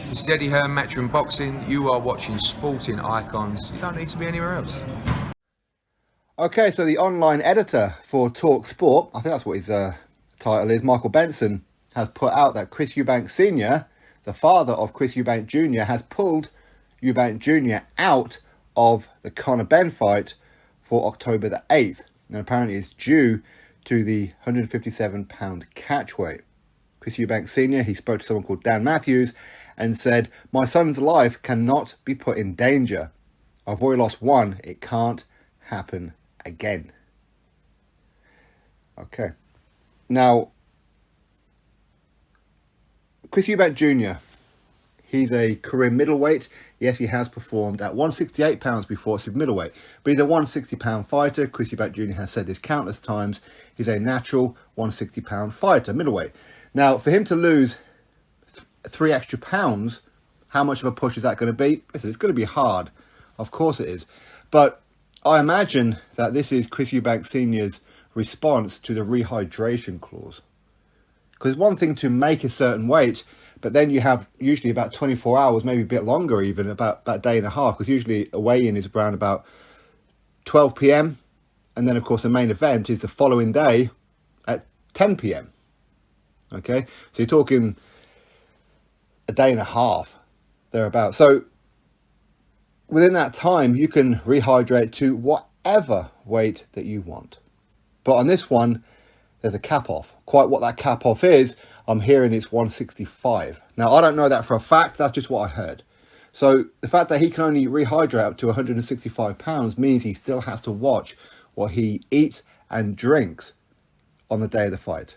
This is Eddie Hearn, Matchroom Boxing. You are watching Sporting Icons. You don't need to be anywhere else. Okay, so the online editor for Talk Sport, I think that's what his title is, Michael Benson, has put out that Chris Eubank Sr., the father of Chris Eubank Jr., has pulled Eubank Jr. out of the Conor Benn fight for October the 8th. And apparently it's due to the 157-pound catch weight. Chris Eubank Sr., he spoke to someone called Dan Matthews and said, "My son's life cannot be put in danger. I've already lost one. It can't happen again." Okay. Now, Chris Eubank Jr., he's a career middleweight. Yes, he has performed at 168 pounds before super middleweight, but he's a 160-pound fighter. Chris Eubank Jr. has said this countless times. He's a natural 160-pound fighter, middleweight. Now, for him to lose 3 extra pounds, how much of a push is that going to be? Listen, it's going to be hard. Of course it is. But I imagine that this is Chris Eubank Sr.'s response to the rehydration clause. Because it's one thing to make a certain weight, but then you have usually about 24 hours, maybe a bit longer even, about a day and a half, because usually a weigh-in is around about 12 p.m. And then, of course, the main event is the following day at 10 p.m. Okay? So you're talking a day and a half, thereabouts. So within that time, you can rehydrate to whatever weight that you want. But on this one, there's a cap off. Quite what that cap off is, I'm hearing it's 165. Now, I don't know that for a fact. That's just what I heard. So the fact that he can only rehydrate up to 165 pounds means he still has to watch what he eats and drinks on the day of the fight,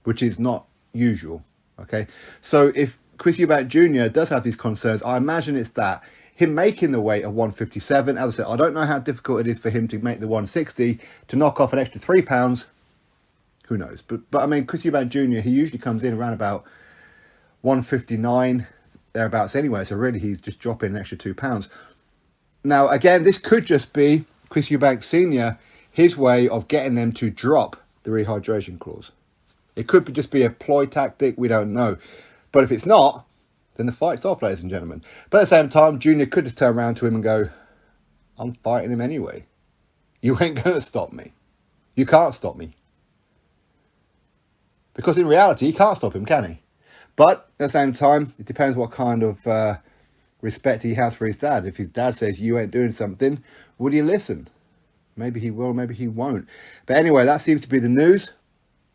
which is not usual. Okay. So if Chris Eubank Jr. does have these concerns, I imagine it's that. Him making the weight of 157, as I said, I don't know how difficult it is for him to make the 160, to knock off an extra 3 pounds. Who knows? But I mean, Chris Eubank Jr., he usually comes in around about 159, thereabouts anyway. So really, he's just dropping an extra 2 pounds. Now, again, this could just be Chris Eubank Sr., his way of getting them to drop the rehydration clause. It could just be a ploy tactic. We don't know. But if it's not, then the fight's off, ladies and gentlemen. But at the same time, Junior could just turn around to him and go, "I'm fighting him anyway. You ain't going to stop me. You can't stop me." Because in reality, he can't stop him, can he? But at the same time, it depends what kind of respect he has for his dad. If his dad says, "You ain't doing something," would he listen? Maybe he will, maybe he won't. But anyway, that seems to be the news,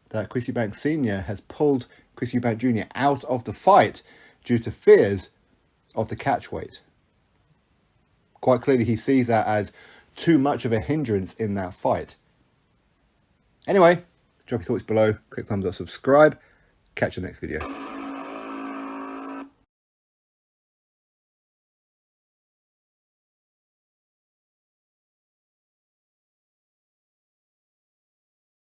that Chris Eubank Sr. has pulled Chris Eubank Jr. out of the fight due to fears of the catch weight. Quite clearly, he sees that as too much of a hindrance in that fight. Anyway, drop your thoughts below, click thumbs up, subscribe. Catch you next video.